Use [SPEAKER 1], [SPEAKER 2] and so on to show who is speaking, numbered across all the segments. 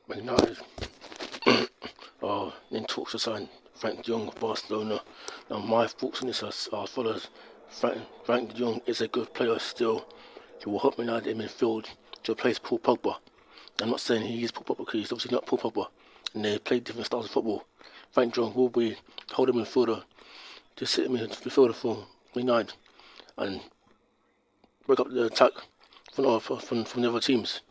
[SPEAKER 1] Man United are in talks to sign Frank de Jong of Barcelona. Now, my thoughts on this are as follows. Frank de Jong is a good player still. He will help Man United in midfield to replace Paul Pogba. I'm not saying he is Paul Pogba because he's obviously not Paul Pogba, and they play different styles of football. Frank de Jong will be holding midfielder to sit in midfielder for Man United and break up the attack from the other teams.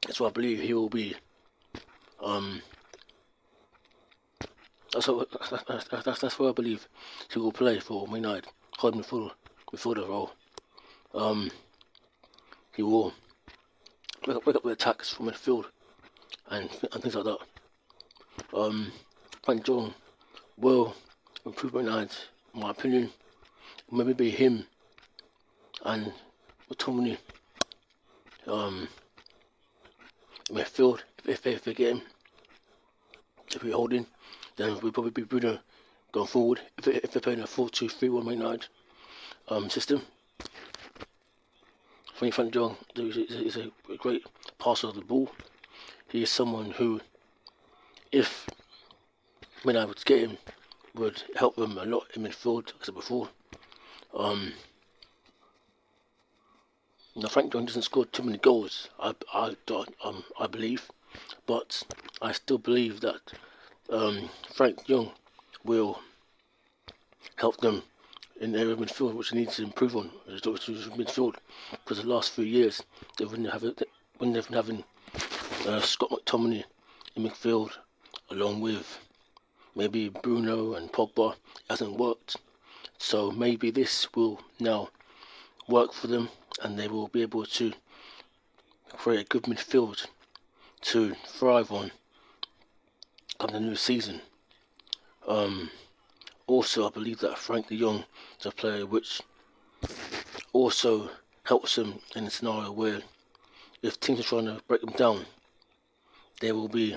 [SPEAKER 1] That's what I believe he will be. That's what I believe he will play for Man United, holding midfielder role. He will break up the attacks from midfield and things like that. Frank de Jong will improve Man United, in my opinion. Maybe be him and McTominay midfield if they get him. If we're holding, then we'll probably be Bruno going forward if they're playing a 4-2-3-1 Man United system. I think Frank de Jong is a great passer of the ball. He is someone who, if Man United would get him, would help them a lot in midfield, like I said before. Now, Frank de Jong doesn't score too many goals, I believe, but I still believe that Frank de Jong will help them in the area of midfield, which they need to improve on, midfield, because the last few years they've been having Scott McTominay in midfield, along with maybe Bruno and Pogba. It hasn't worked, so maybe this will now work for them, and they will be able to create a good midfield to thrive on come the new season. Also, I believe that Frank de Jong is a player which also helps them in a scenario where if teams are trying to break them down, they will be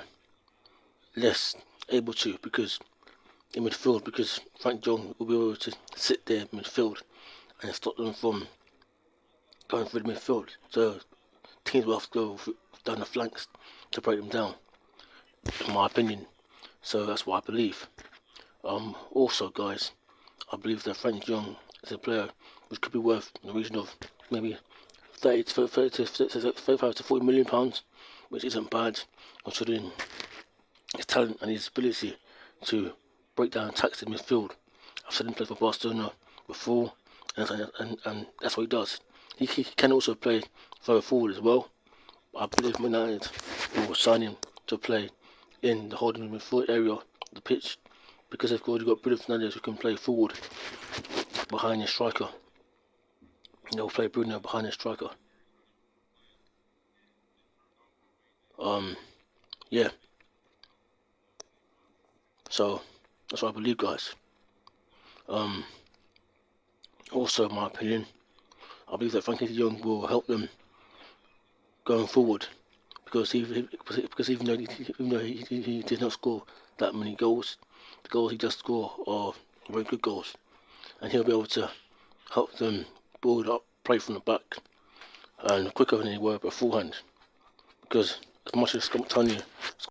[SPEAKER 1] less able to because Frank de Jong will be able to sit there in midfield and stop them from going through the midfield. So teams will have to go down the flanks to break them down, in my opinion. So that's what I believe. Also, guys, I believe that Frank de Jong is a player which could be worth in the region of maybe 35 to 40 million pounds, which isn't bad considering his talent and his ability to break down attacks in midfield. I've seen him play for Barcelona before, and that's what he does. He can also play further forward as well. I believe Man United will sign him to play in the holding midfield area of the pitch, because they've already got Bruno Fernandes who can play forward behind the striker. They'll play Bruno behind the striker. Yeah. So that's what I believe, guys. Also, in my opinion, I believe that Frankie de Jong will help them going forward, because even though he did not score that many goals, the goals he does score are very good goals, and he'll be able to help them build up, play from the back, and quicker than they were beforehand. Because as much as Scott McTominay